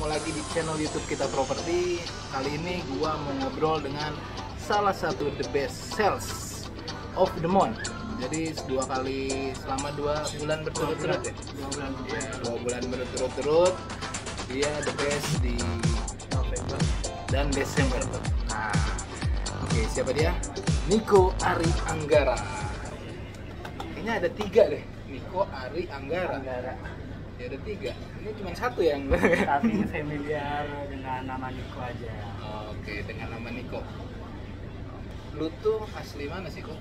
lagi di channel YouTube Kita Properti. Kali ini gua mau ngobrol dengan salah satu the best sales of the month. Jadi selama 2 bulan berturut-turut ya? 2 bulan berturut-turut dia the best di November dan Desember. Nah, oke, siapa dia? Niko Ari Anggara. Kayaknya ada 3 deh. Niko Ari Anggara. Ya ada 3. Ini cuma 1 yang tapi familiar dengan nama Niko aja. Oke, dengan nama Niko. Lu tuh asli mana sih, kok?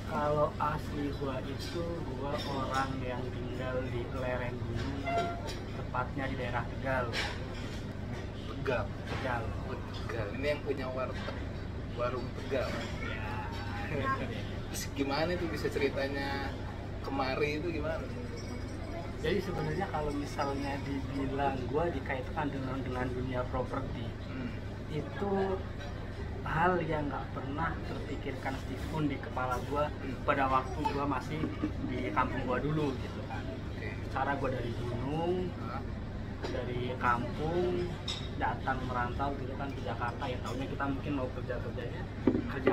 Kalau asli gua itu gua orang yang tinggal di lereng gunung, tepatnya di daerah Tegal. Tegal. Tegal. Tegal. Ini yang punya warung Tegal. Ya. Terus gimana tuh bisa ceritanya kemari itu gimana? Jadi sebenarnya kalau misalnya dibilang gua dikaitkan dengan dunia properti, itu hal yang nggak pernah terpikirkan sedikitpun di kepala gua pada waktu gua masih di kampung gua dulu gitu kan. Cara gua dari gunung, dari kampung datang merantau gitu kan ke Jakarta, ya tahunya kita mungkin mau kerja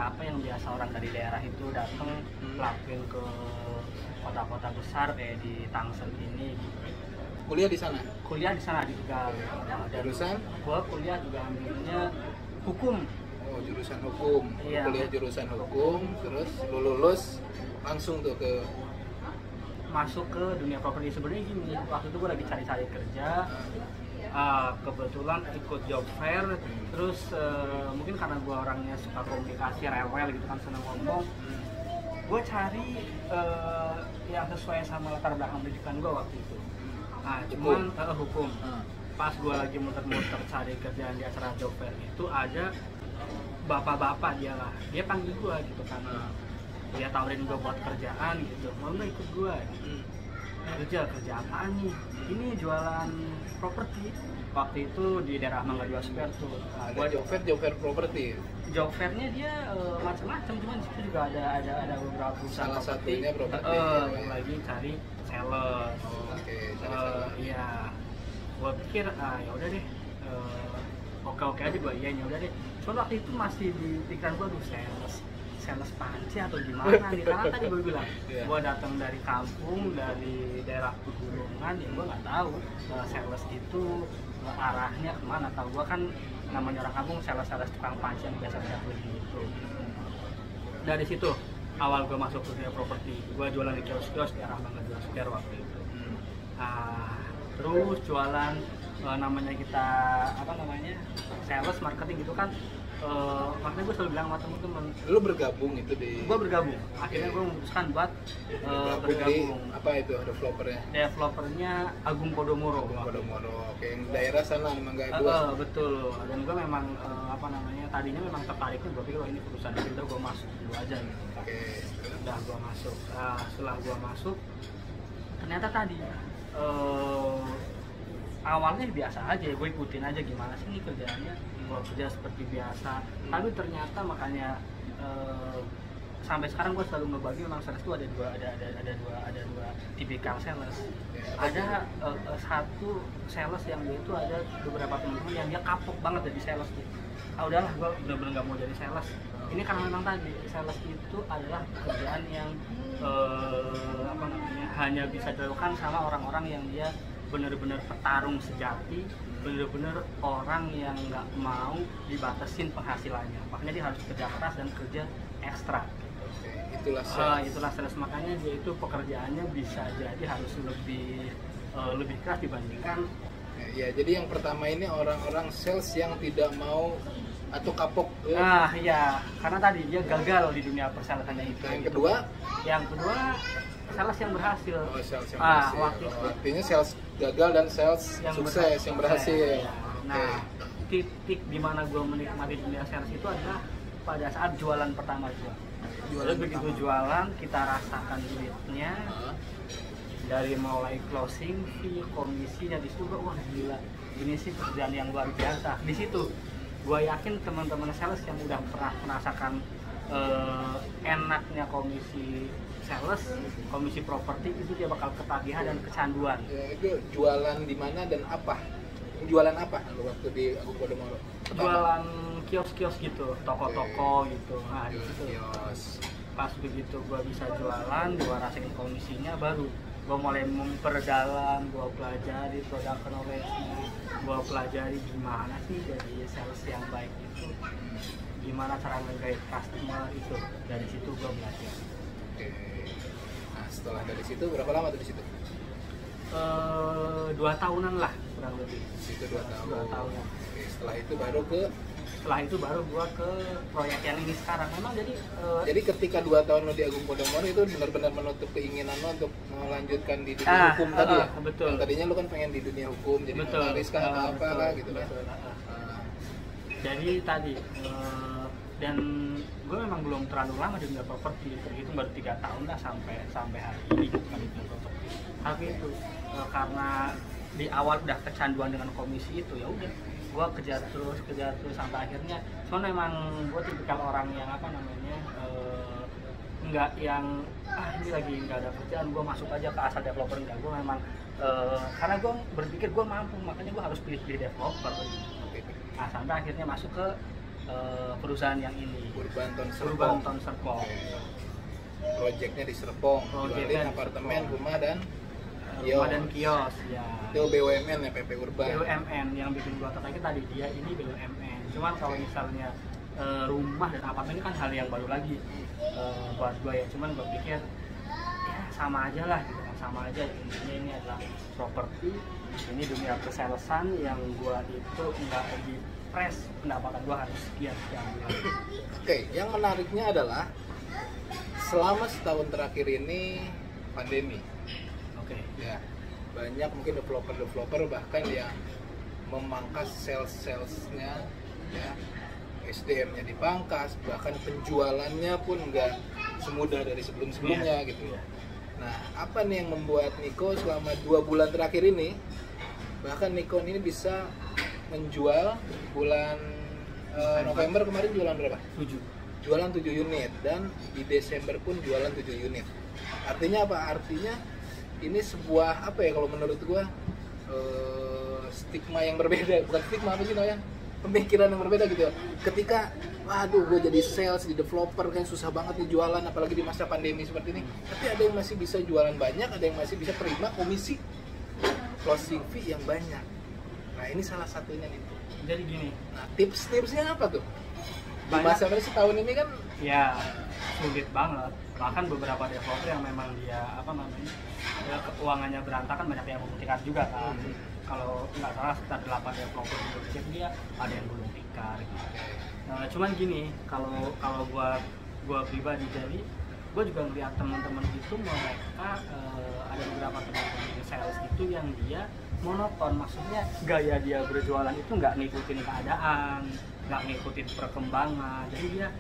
apa yang biasa orang dari daerah itu datang lakuin ke kota-kota besar kayak di Tangsel ini gitu. Kuliah di sana? Kuliah di sana di Tegal. Jurusan? Gua kuliah juga ambilnya hukum. Oh, jurusan hukum. Iya. Kuliah jurusan hukum, terus lu lulus langsung tuh ke masuk ke dunia properti. Sebenarnya gini, waktu itu gue lagi cari-cari kerja, kebetulan ikut job fair, terus mungkin karena gue orangnya suka komunikasi, rewel gitu kan, seneng ngomong, gue cari yang sesuai sama latar belakang pendidikan gue waktu itu. Nah, cuman hukum. Pas gue lagi muter-muter cari kerjaan di acara job fair itu ada bapak-bapak dia panggil gue gitu kan. Dia tawarin gue buat kerjaan gitu, mau nggak ikut gue? Kerja apaan nih? Ini jualan properti. Waktu itu di daerah Mangga 2 Square tuh. Gua job fair properti. Job fairnya dia macam-macam, cuman di situ juga ada beberapa perusahaan. Salah satunya properti. Lagi cari sales. Oke, Iya. Gue pikir ya udah deh. Oke aja gue iyain, ya udah deh. Cuma waktu itu masih di pikiran gue tuh sales panci atau gimana nih, karena tadi gue bilang gue datang dari kampung, dari daerah pegunungan, ya gue nggak tahu sales itu arahnya kemana. Tahu gue kan namanya orang kampung sales tukang panci yang biasa beli gitu. Dari situ awal gue masuk ke dunia properti. Gue jualan di kios-kios di arah Mangga 2 Square waktu itu. Terus jualan namanya kita sales marketing gitu kan. Makanya gue selalu bilang sama temen-temen, lu bergabung itu di... Gue bergabung, akhirnya gue memutuskan buat bergabung. Apa itu developernya? Developernya Agung Podomoro. Oke, yang daerah sana Mangga 2. Betul, dan gue memang tadinya memang tertariknya, gue pikir ini perusahaan itu, gue masuk dulu aja gitu. Oke. Udah gue masuk, setelah gue masuk ternyata tadi awalnya biasa aja, gue ikutin aja gimana sih ini kerjaannya. Gue kerja seperti biasa, tapi ternyata makanya sampai sekarang gue selalu ngebagi memang sales itu ada dua tipikal sales. Ada satu sales yang dia itu ada beberapa teman-teman yang dia kapok banget jadi sales tuh. Udahlah, gue bener-bener nggak mau jadi sales. Ini karena memang tadi sales itu adalah pekerjaan yang hanya bisa dilakukan sama orang-orang yang dia bener-bener petarung sejati, bener-bener orang yang nggak mau dibatasin penghasilannya, makanya dia harus kerja keras dan kerja ekstra. Itulah sales. Itulah sales, makanya dia itu pekerjaannya bisa jadi harus lebih keras dibandingkan. Ya, jadi yang pertama ini orang-orang sales yang tidak mau atau kapok. Ya, karena tadi dia gagal di dunia persalesannya itu. Yang kedua sales yang berhasil. Sales yang berhasil. Artinya sales gagal dan sales yang sukses yang berhasil. Nah, titik dimana gue menikmati dunia sales itu adalah pada saat jualan pertama gue. Begitu jualan, kita rasakan duitnya. Dari mulai closing fee, komisinya di situ gue, wah gila, ini sih pekerjaan yang luar biasa. Di situ gue yakin teman-teman sales yang udah pernah merasakan enaknya komisi sales, komisi properti, itu dia bakal ketagihan dan kecanduan. Ya, itu jualan di mana dan apa? jualan apa lu waktu di Agung Podomoro? Jualan kios-kios gitu, toko-toko gitu. Nah di situ Kios. pas begitu gua bisa jualan, gua rasain komisinya, baru gua mulai memperdalam, gua pelajari produk knowledge-nya, gua pelajari gimana sih jadi sales yang baik itu, gimana cara nge-guide customer itu. Dari situ gua belajar. Oke. Nah setelah dari situ berapa lama tuh di situ? 2 tahunan lah kurang lebih. Di situ 2 tahun. 2 tahunan. Oke, setelah itu baru ke Setelah itu baru gua ke proyek yang ini sekarang. Memang jadi ketika 2 tahun lo di Agung Podomoro itu benar-benar menutup keinginan lo untuk melanjutkan di dunia hukum tadi ya? Betul. Yang tadinya lo kan pengen di dunia hukum, jadi notaris kah atau apa kah gitu kan? Jadi tadi dan gue memang belum terlalu lama di dunia properti, terhitung baru 3 tahun lah sampai hari ini gitu kan di dunia properti. Tapi itu karena di awal udah kecanduan dengan komisi itu, ya udah gue kejar terus sampai akhirnya. Cuman memang gue tipikal orang yang apa namanya nggak yang ini lagi nggak ada kerjaan gue masuk aja ke asal developer, enggak. Gue memang karena gue berpikir gue mampu, makanya gue harus pilih developer. Nah sampai akhirnya masuk ke perusahaan yang ini, Urban Town Serpong. Proyeknya di Serpong, jualin apartemen, rumah dan kios ya. Itu BUMN ya, PP Urban. BUMN yang bikin gua tertarik tadi, dia ini BUMN. Cuman kalau misalnya rumah dan apartemen ini kan hal yang baru lagi buat gua ya. Cuman gua pikir ya sama aja lah gitu kan, sama aja. Intinya ini adalah properti, ini dunia kesalesan yang gua itu nggak di press, pendapatan gua harus sekian bulan. Oke, yang menariknya adalah selama setahun terakhir ini pandemi. Oke. Ya, banyak mungkin developer bahkan yang memangkas salesnya, ya, SDM-nya dipangkas, bahkan penjualannya pun nggak semudah dari sebelumnya gitu. Nah, apa nih yang membuat Niko selama 2 bulan terakhir ini, bahkan Niko ini bisa menjual bulan November kemarin jualan berapa? 7. Jualan 7 unit, dan di Desember pun jualan 7 unit. Artinya apa? Artinya ini sebuah apa ya, kalau menurut gua stigma yang berbeda, bukan stigma, apa sih namanya, pemikiran yang berbeda gitu ya. Ketika waduh gue jadi sales di developer kan susah banget nih jualan, apalagi di masa pandemi seperti ini, tapi ada yang masih bisa jualan banyak, ada yang masih bisa terima komisi closing fee yang banyak. Nah ini salah satunya nih. Jadi gini, nah tips-tipsnya apa tuh? Di banyak, masa setahun ini kan ya sulit banget. Bahkan beberapa developer yang memang dia apa namanya keuangannya berantakan, banyak yang membuktikan juga kan. Kalau nggak salah sekitar 8 developer di Indonesia dia ada yang belum tikar gitu. Nah, cuman gini, kalau gua pribadi, jadi gua juga ngeliat teman-teman itu mereka ada beberapa teman-teman sales itu yang dia monoton, maksudnya gaya dia berjualan itu nggak ngikutin keadaan, nggak ngikutin perkembangan. Jadi dia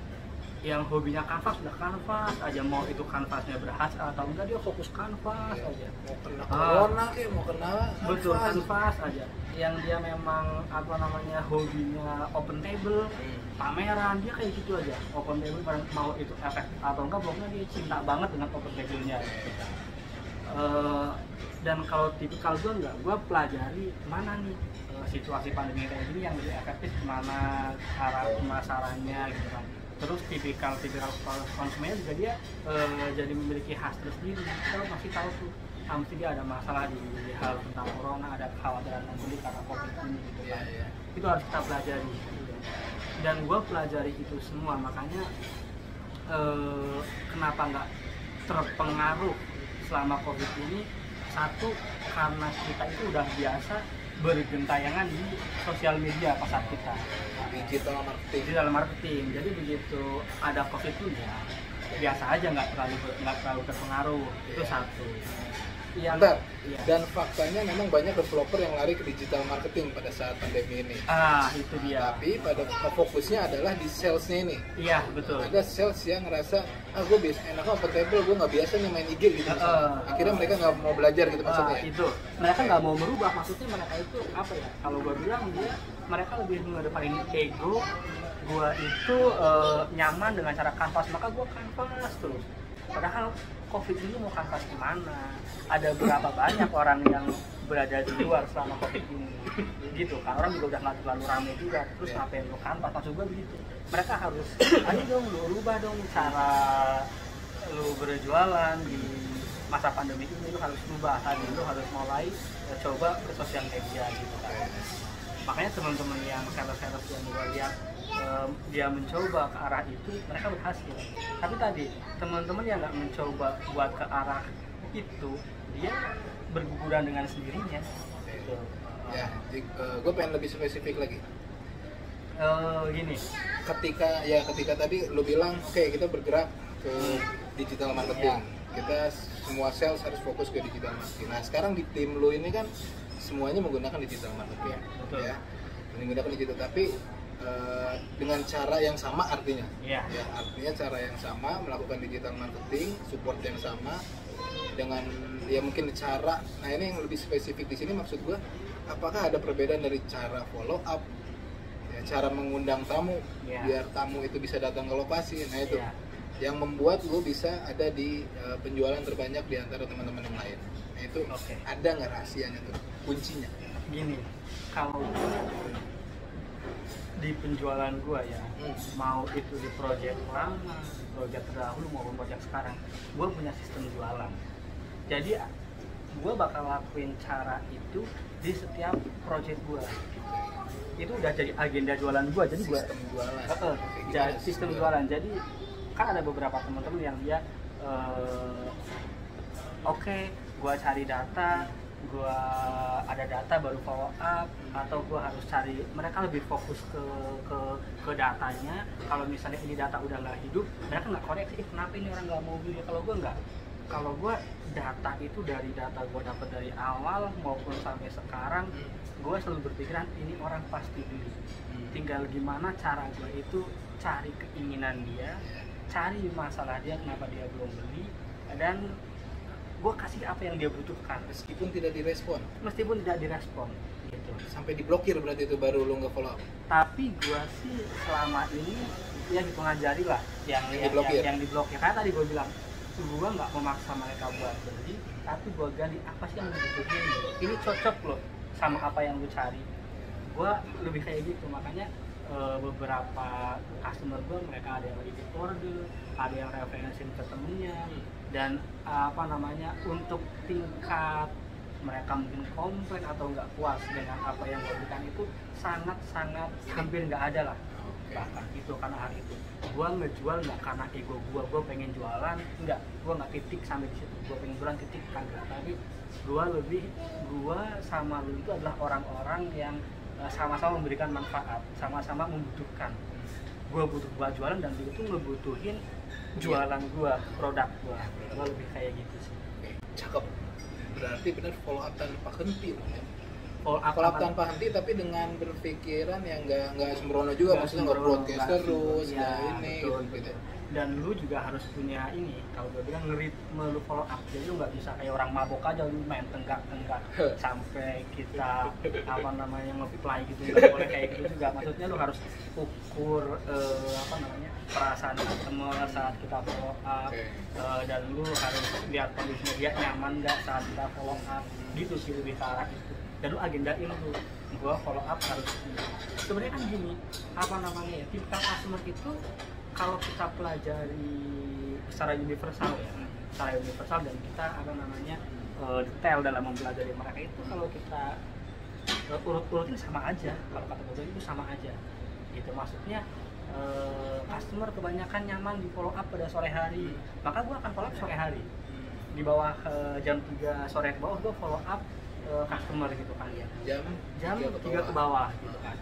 yang hobinya kanvas udah kanvas aja, mau itu kanvasnya berhasil atau enggak dia fokus kanvas aja. Mau kena corona kayak mau kena betul kanvas aja. Yang dia memang apa namanya hobinya open table, pameran, dia kayak gitu aja. Open table mau itu efek atau enggak, pokoknya dia cinta banget dengan open table-nya gitu. Dan kalau tipikal gue enggak, gue pelajari mana nih situasi pandemi kayak gini yang lebih efektif, mana arah pemasarannya gitu kan. Terus tipikal konsumennya juga dia jadi memiliki khas tersendiri. Kita masih tahu tuh mesti dia ada masalah di hal tentang corona, ada kekhawatiran membeli karena covid ini gitu kan. Itu harus kita pelajari. Dan gue pelajari itu semua, makanya kenapa nggak terpengaruh selama covid ini. Satu, karena kita itu udah biasa bergentayangan di sosial media pasar kita, digital marketing. Jadi begitu ada covid pun ya biasa aja, nggak terlalu terpengaruh. Itu satu. Bentar. Dan faktanya memang banyak developer yang lari ke digital marketing pada saat pandemi ini. Itu dia. Tapi pada fokusnya adalah di salesnya ini. Iya, betul. Ada sales yang ngerasa, gue biasa enaknya open table, gue nggak biasa nih main IG gitu. Akhirnya mereka nggak mau belajar gitu maksudnya. Itu. Mereka nggak mau merubah, maksudnya mereka itu apa ya? Kalau gue bilang mereka lebih mengedepanin ego. Gue itu nyaman dengan cara kanvas, maka gue kanvas terus. Padahal COVID ini mau kanvas gimana? Ada berapa banyak orang yang berada di luar selama COVID ini, gitu kan? Orang juga udah nggak terlalu ramai juga. Terus ngapain lo kanvas? Maksud gue begitu. Mereka harus, ayo dong lu rubah dong cara lu berjualan di masa pandemi ini. Lu harus rubah, lu harus mulai coba ke sosial media gitu kan. Makanya teman-teman yang sales-sales yang gue lihat dia mencoba ke arah itu, mereka berhasil. Tapi tadi teman-teman yang nggak mencoba buat ke arah itu, dia berguguran dengan sendirinya. Gitu. Ya, gue pengen lebih spesifik lagi. Gini, ketika tadi lo bilang oke, kita bergerak ke digital marketing, kita semua sales harus fokus ke digital marketing. Nah sekarang di tim lo ini kan semuanya menggunakan digital marketing, betul. Ya, menggunakan digital, tapi dengan cara yang sama artinya, ya artinya cara yang sama, melakukan digital marketing, support yang sama, dengan ya mungkin cara. Nah ini yang lebih spesifik di sini maksud gue, apakah ada perbedaan dari cara follow up, ya, cara mengundang tamu, biar tamu itu bisa datang ke lokasi. Nah itu yang membuat lo bisa ada di penjualan terbanyak di antara teman-teman yang lain. Nah itu ada nggak rahasianya tuh, kuncinya? Gini, kalau di penjualan gua ya, mau itu di project lama, project terdahulu maupun project sekarang, gua punya sistem jualan. Jadi gua bakal lakuin cara itu di setiap project gua. Itu udah jadi agenda jualan gua. Jadi gua sistem jualan. Sistem jualan. Jadi kan ada beberapa teman-teman yang dia gua cari data, gua ada data baru follow up, atau gua harus cari, mereka lebih fokus ke datanya. Kalau misalnya ini data udah nggak hidup, mereka nggak koreksi, kenapa ini orang nggak mau beli. Kalau gua nggak, kalau gua data itu dari data gua dapat dari awal maupun sampai sekarang, gua selalu berpikiran ini orang pasti beli. Tinggal gimana cara gua itu cari keinginan dia, cari masalah dia kenapa dia belum beli, dan gue kasih apa yang dia butuhkan meskipun tidak direspon gitu. Sampai diblokir berarti itu baru lo nggak follow up. Tapi gue sih selama ini ya hitungan jari lah yang diblokir. Karena tadi gue bilang gue nggak memaksa mereka buat beli, tapi gue gali apa sih yang dibutuhin, ini cocok loh sama apa yang lu cari. Gue lebih kayak gitu. Makanya beberapa customer gue, mereka ada yang lagi order, ada yang referensiin ke temennya, dan untuk tingkat mereka mungkin komplain atau nggak puas dengan apa yang gue berikan itu sangat-sangat hampir nggak ada lah. Bahkan itu karena hal itu gue ngejual nggak karena ego gue pengen jualan, nggak, gue nggak titik sampai di situ, gue pengen jualan titik kan, tapi gue sama lu itu adalah orang-orang yang sama-sama memberikan manfaat, sama-sama membutuhkan. Gue butuh buat jualan dan dia itu ngebutuhin jualan gue, produk gue lebih kayak gitu sih. Cakep. Berarti benar follow up tanpa henti loh ya. Follow up tanpa henti, tapi dengan berpikiran yang nggak sembrono juga, maksudnya nggak broadcast terus, nggak ini betul, gitu. Dan lu juga harus punya ini, kalau gue bilang ngeritme lu follow up. Jadi lu nggak bisa kayak orang mabok aja lu main tenggak sampai kita nge-play gitu, nggak boleh kayak gitu juga. Maksudnya lu harus ukur perasaan customer saat kita follow up, dan lu harus lihat kondisinya dia nyaman nggak saat kita follow up, gitu sih lebih ke arah itu. Dan lu agendain lu, gua follow up harus sebenarnya kan gini, tipikal customer itu kalau kita pelajari secara universal dan kita detail dalam mempelajari mereka itu, kalau kita urut-urutin sama aja, kalau kata gue itu sama aja gitu. Maksudnya customer kebanyakan nyaman di follow up pada sore hari, maka gue akan follow up sore hari di bawah jam 3 sore ke bawah, gue follow up customer gitu kan ya, jam 3 ke bawah gitu kan.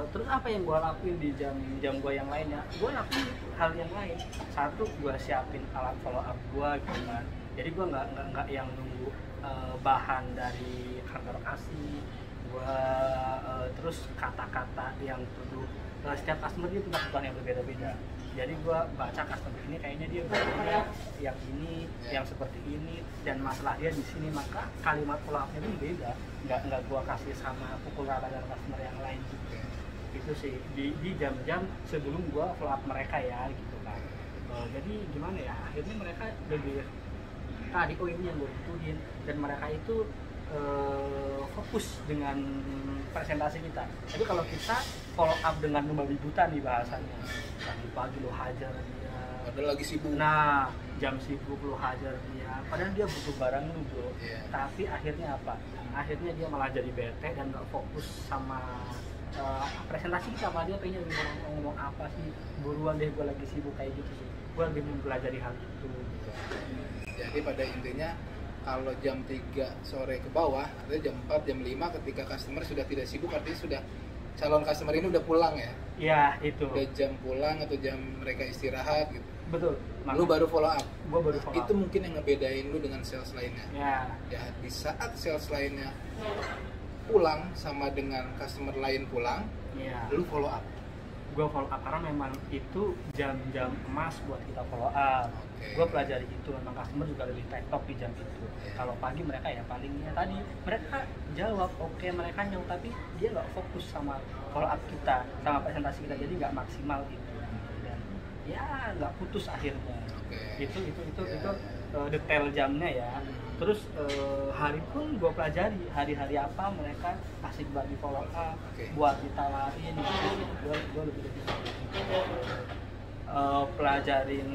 Terus apa yang gue lakuin di jam gue yang lainnya, gue lakuin hal yang lain. Satu, gue siapin alat follow up gue gitu kan, jadi gue nggak yang nunggu bahan dari kantor kasih gue, terus kata-kata yang perlu setiap customer dia punya kebutuhan yang berbeda-beda. Jadi gue baca customer ini kayaknya dia butuhnya yang ini, yang seperti ini, dan masalah dia di sini, maka kalimat follow up-nya itu beda. Nggak gue kasih sama pukul rata dengan customer yang lain gitu. Itu sih di jam-jam sebelum gue follow up mereka ya gitu kan. Jadi gimana ya, akhirnya mereka lebih tadi ini yang gue butuhin, dan mereka itu fokus dengan presentasi kita. Jadi kalau kita follow up dengan membabi buta nih bahasanya, pagi lo hajar dia, padahal lagi sibuk. Nah, jam sibuk lo hajar dia, padahal dia butuh barang lu bro. Tapi akhirnya apa? Akhirnya dia malah jadi bete dan gak fokus sama presentasi kita. Malah dia pengen ngomong apa sih, buruan deh, gue lagi sibuk kayak gitu sih. Gue lagi mempelajari hal itu gitu. Jadi pada intinya kalau jam 3 sore ke bawah, artinya jam 4, jam 5 ketika customer sudah tidak sibuk, artinya sudah calon customer ini udah pulang ya? Iya, itu. Udah jam pulang atau jam mereka istirahat gitu. Betul. Lu baru follow up. Gua baru follow up. Itu mungkin yang ngebedain lu dengan sales lainnya. Ya. Di saat sales lainnya pulang sama dengan customer lain pulang, lu follow up. Gue follow up karena memang itu jam-jam emas buat kita follow up. Gue pelajari itu, memang customer juga lebih tektok di jam itu. Kalau pagi mereka ya palingnya tadi mereka jawab oke, mereka nyong, tapi dia nggak fokus sama follow up kita, sama presentasi kita, jadi nggak maksimal gitu. Dan ya nggak putus akhirnya. Itu detail jamnya ya. Terus hari pun gue pelajari hari-hari apa mereka asik buat di follow up, buat ditawarin gitu. Gue lebih pelajarin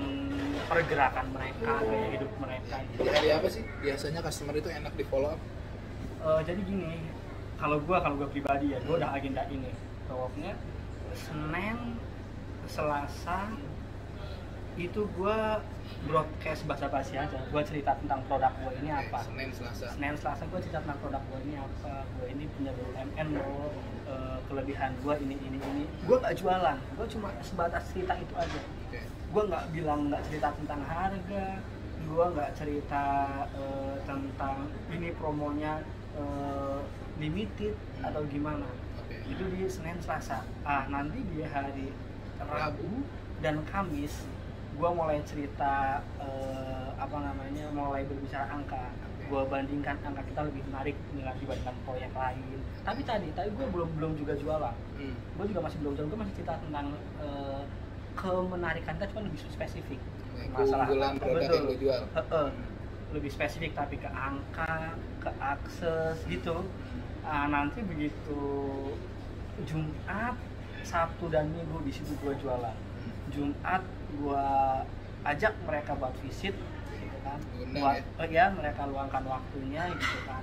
pergerakan mereka, gaya hidup mereka gitu. Di hari apa sih biasanya customer itu enak di follow up? Jadi gini, kalau gue pribadi ya, gue udah agenda ini pokoknya Senin, Selasa itu gue broadcast basa-basi aja. Gue cerita tentang produk gue ini apa. Senin Selasa gue cerita tentang produk gue ini apa. Gue ini punya BUMN loh, kelebihan gue ini. Gue nggak jualan, gue cuma sebatas cerita itu aja. Gue nggak cerita tentang harga, gue nggak cerita tentang ini promonya limited atau gimana. Itu di Senin Selasa. Nanti di hari Rabu dan Kamis gue mulai cerita mulai berbicara angka. Gue bandingkan angka kita lebih menarik dibandingkan proyek lain. Tapi gue belum juga jualan. Gue juga masih belum jualan. Gue masih cerita tentang kemenarikan kita, cuma lebih spesifik. Masalah produk yang lo jual. Lebih spesifik, tapi ke angka, ke akses gitu. Nanti begitu Jumat, Sabtu dan Minggu di situ gue jualan. Jumat gua ajak mereka buat visit gitu kan, mereka luangkan waktunya gitu kan.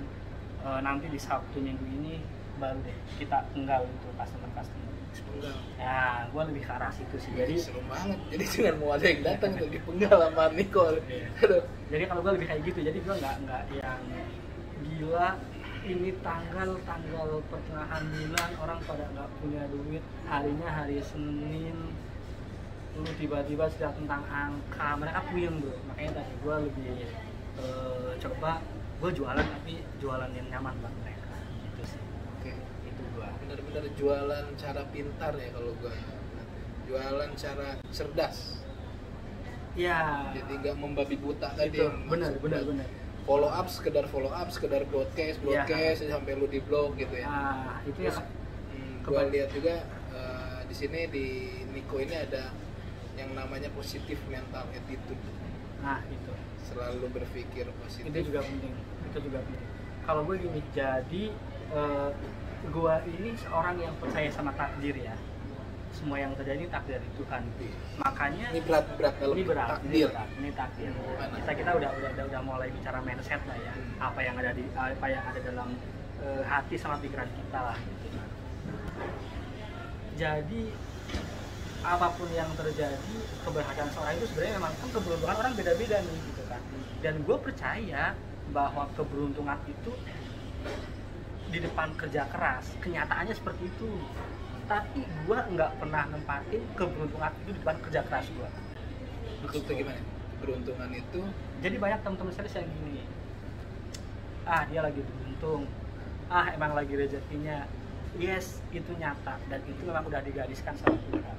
Nanti di Sabtu Minggu ini baru deh kita tunggal untuk customer. Ya, gua lebih ke arah situ sih. Jadi seru banget. Jadi jangan mau ada yang datang untuk dipenggal sama Nicole. Jadi kalau gua lebih kayak gitu. Jadi gua nggak yang gila. Ini tanggal pertengahan bulan orang pada nggak punya duit, harinya hari Senin, lu tiba-tiba cerita tentang angka, mereka puyeng bro. Makanya tadi gue lebih coba gue jualan, tapi jualan yang nyaman buat mereka gitu sih. Itu gue benar-benar jualan cara pintar ya. Kalau gue jualan cara cerdas ya, jadi nggak membabi buta tadi. Benar. Follow up, sekedar broadcast sampai lu di blog gitu ya. Itu ya. Gue lihat juga di sini di Niko ini ada yang namanya positive mental attitude. Itu selalu berpikir positif. Itu juga penting. Kalau gue gini, jadi gue ini seorang yang percaya sama takdir ya. Semua yang terjadi takdir Tuhan. Makanya ini berat dalam takdir. Ini takdir. Kita udah mulai bicara mindset lah ya. Apa yang ada dalam hati sama pikiran kita lah gitu. Jadi apapun yang terjadi, keberhasilan seorang itu sebenarnya memang kan keberuntungan orang beda-beda nih gitu kan. Dan gue percaya bahwa keberuntungan itu di depan kerja keras, kenyataannya seperti itu. Tapi gue nggak pernah nempatin keberuntungan itu di depan kerja keras gue. Itu gimana? Keberuntungan itu? Jadi banyak teman-teman saya yang gini, dia lagi beruntung, emang lagi rezekinya. Yes, itu nyata dan itu memang udah digariskan sama Tuhan.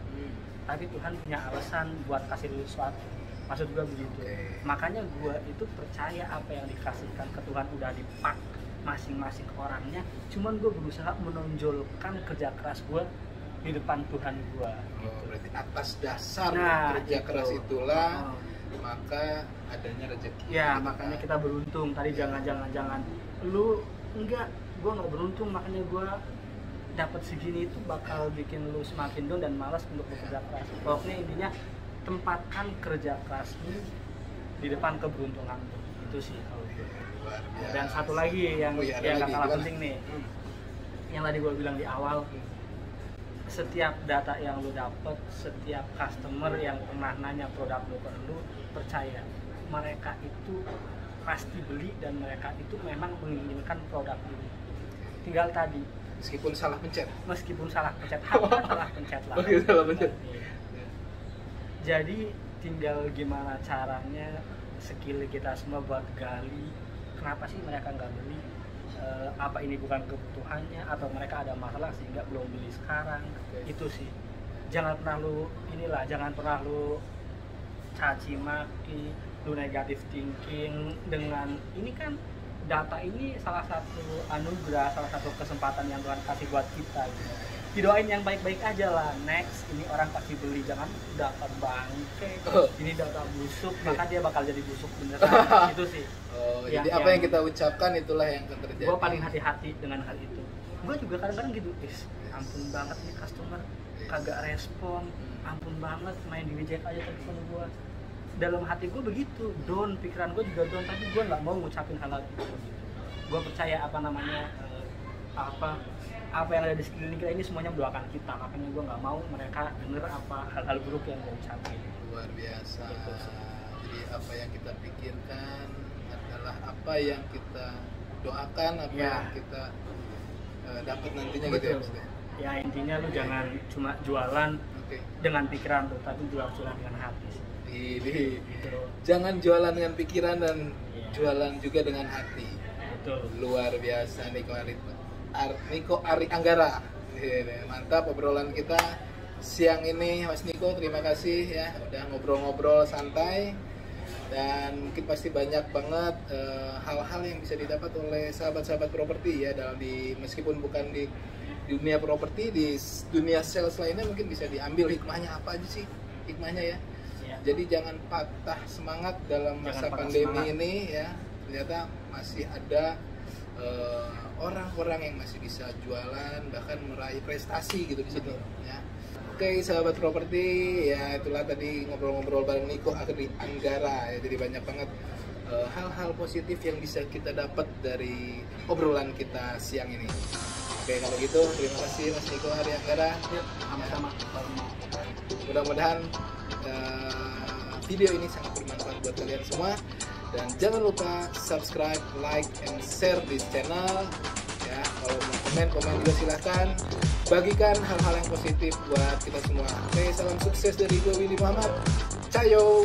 Tapi Tuhan punya alasan buat kasih dulu sesuatu. Maksud gue begitu. Makanya gue itu percaya apa yang dikasihkan ke Tuhan udah dipak masing-masing orangnya. Cuman gue berusaha menonjolkan kerja keras gue di depan Tuhan gua. Oh, berarti atas dasar Nah, kerja itu. keras itulah maka adanya rezeki. Ya, gitu makanya kan. kita beruntung. Tadi jangan lu enggak, gua nggak beruntung makanya gua dapat segini itu bakal bikin lu semakin down dan malas untuk bekerja keras. Pokoknya intinya tempatkan kerja keras lu di depan keberuntungan lu. Itu sih kalau gue. Luar biasa. Dan satu lagi yang Oh, iya, ada yang nggak lagi. kalah Gimana? penting nih, yang tadi gue bilang di awal, setiap data yang lu dapet, setiap customer yang pernah nanya produk lu ke lu, percaya mereka itu pasti beli dan mereka itu memang menginginkan produk lu. Tinggal tadi Meskipun salah pencet. meskipun salah pencet apa salah pencet lah. Meskipun salah pencet. Jadi tinggal gimana caranya skill kita semua buat gali kenapa sih mereka nggak beli, apa ini bukan kebutuhannya atau mereka ada masalah sehingga belum beli sekarang. Itu sih, jangan pernah lu caci maki, lu negatif thinking dengan ini kan data ini salah satu anugerah, salah satu kesempatan yang Tuhan kasih buat kita gitu. Didoain yang baik-baik aja lah, next ini orang pasti beli, jangan data bangke, ini data busuk maka dia bakal jadi busuk beneran. Itu sih. Oh, jadi apa yang kita ucapkan itulah yang akan terjadi. Gue paling hati-hati dengan hal itu. Gue juga kadang-kadang gitu, ampun banget nih customer kagak respon, ampun banget main di reject aja telepon gue. Dalam hati gue begitu, down, pikiran gue juga down, tapi gue nggak mau ngucapin hal itu. Gue percaya apa yang ada di sekeliling kita ini semuanya mendoakan kita, makanya gue nggak mau mereka denger apa hal-hal buruk yang gue ucapin. Luar biasa. Gitu. Jadi apa yang kita pikirkan adalah apa yang kita doakan, apa Ya. yang kita dapat nantinya gitu ya maksudnya. Ya intinya lu jangan cuma jualan Oke. dengan pikiran lu, tapi jualan dengan hati sih. Ini Gitu. jangan jualan dengan pikiran dan Iya. jualan juga dengan hati. Betul. Luar biasa Niko Ari Anggara. Mantap obrolan kita siang ini Mas Niko, terima kasih ya udah ngobrol-ngobrol santai dan mungkin pasti banyak banget hal-hal yang bisa didapat oleh sahabat-sahabat properti ya meskipun bukan di dunia properti, di dunia sales lainnya mungkin bisa diambil hikmahnya. Apa aja sih hikmahnya ya? Ya. Jadi jangan patah semangat dalam masa Jangan patah pandemi semangat. ini ya. Ternyata masih ada orang-orang yang masih bisa jualan bahkan meraih prestasi gitu di situ ya. Oke sahabat properti ya, itulah tadi ngobrol-ngobrol bareng Niko Ari Anggara ya. Jadi banyak banget hal-hal positif yang bisa kita dapat dari obrolan kita siang ini. Oke kalau gitu terima kasih Mas Niko Ari Anggara. Sama-sama. Mudah-mudahan video ini sangat bermanfaat buat kalian semua. Dan jangan lupa subscribe, like, and share di channel ya. Kalau mau komen juga silahkan. Bagikan hal-hal yang positif buat kita semua. Oke, salam sukses dari gue Willy Muhammad. Cayo.